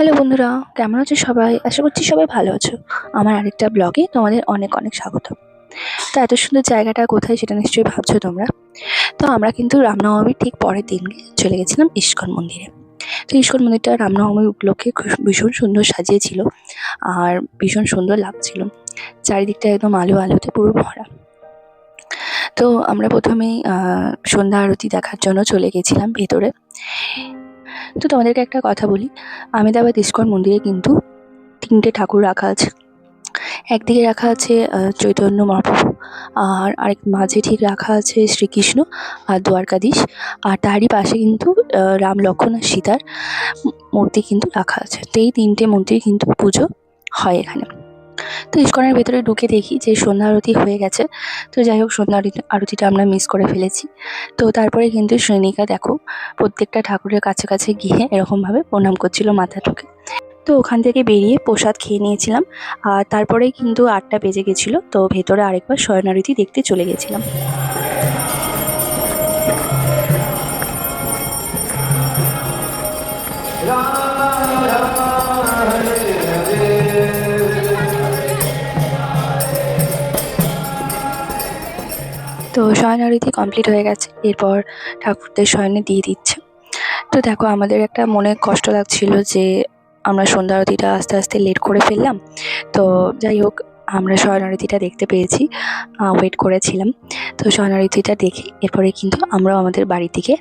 Hello বন্ধুরা, কেমন আছো সবাই? আশা করছি সবাই ভালো আছো। আমার আরেকটা ব্লগে তোমাদের অনেক অনেক স্বাগত। তো এত সুন্দর জায়গাটা কোথায় সেটা নিশ্চয়ই ভাবছো তোমরা। তো আমরা কিন্তু রামনবমীর ঠিক পরের দিন চলে গেছিলাম ইস্কন মন্দিরে। তো ইস্কন মন্দিরটা রামনবমী উপলক্ষে খুব ভীষণ সুন্দর সাজিয়েছিল আর ভীষণ সুন্দর লাগছিল। চারিদিকটা একদম আলো আলোতে পুরো ভরা। তো আমরা প্রথমেই সন্ধ্যা আরতি দেখার জন্য চলে গেছিলাম ভেতরে। তো তোমাদেরকে একটা কথা বলি, আহমেদাবাদ ইস্কন মন্দিরে কিন্তু ৩টে ঠাকুর রাখা আছে। একদিকে রাখা আছে চৈতন্য মহাপ্রভু, আর আরেক মাঝে ঠিক রাখা আছে শ্রীকৃষ্ণ আর দ্বারকাধীশ, আর তারই পাশে কিন্তু রাম, লক্ষ্মণ আর সীতার মূর্তি কিন্তু রাখা আছে। তো এই ৩টে মূর্তির কিন্তু পুজো হয় এখানে। তো ইস্কনের ভেতরে ঢুকে দেখি যে সন্ধ্যা আরতি হয়ে গেছে। তো যাই হোক, সন্ধ্যা আরতিটা আমরা মিস করে ফেলেছি। তো তারপরে কিন্তু সৈনিকা দেখো প্রত্যেকটা ঠাকুরের কাছে কাছে গিয়ে এরকমভাবে প্রণাম করছিল মাথা ঠুকে। তো ওখান থেকে বেরিয়ে প্রসাদ খেয়ে নিয়েছিলাম। আর তারপরেই কিন্তু ৮টা বেজে গেছিলো। তো ভেতরে আরেকবার শয়ন আরতি দেখতে চলে গেছিলাম। তো শয়ন আরতি কমপ্লিট হয়ে গেছে, এরপর ঠাকুরদের শয়নে দিয়ে দিচ্ছে। তো দেখো, আমাদের একটা মনে কষ্ট লাগছিল যে আমরা সন্ধ্যা আরতিটা আস্তে আস্তে লেট করে ফেললাম। তো যাই হোক, আমরা শয়ন আরতিটা দেখতে পেয়েছি, ওয়েট করেছিলাম। তো শয়ন আরতিটা দেখে এরপরে কিন্তু আমরাও আমাদের বাড়ির দিকে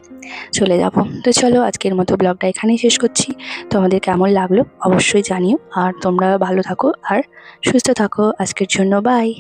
চলে যাব। তো চলো, আজকের মতো ব্লগটা এখানেই শেষ করছি। তোমাদের কেমন লাগলো অবশ্যই জানিও, আর তোমরা ভালো থাকো আর সুস্থ থাকো। আজকের জন্য বাই।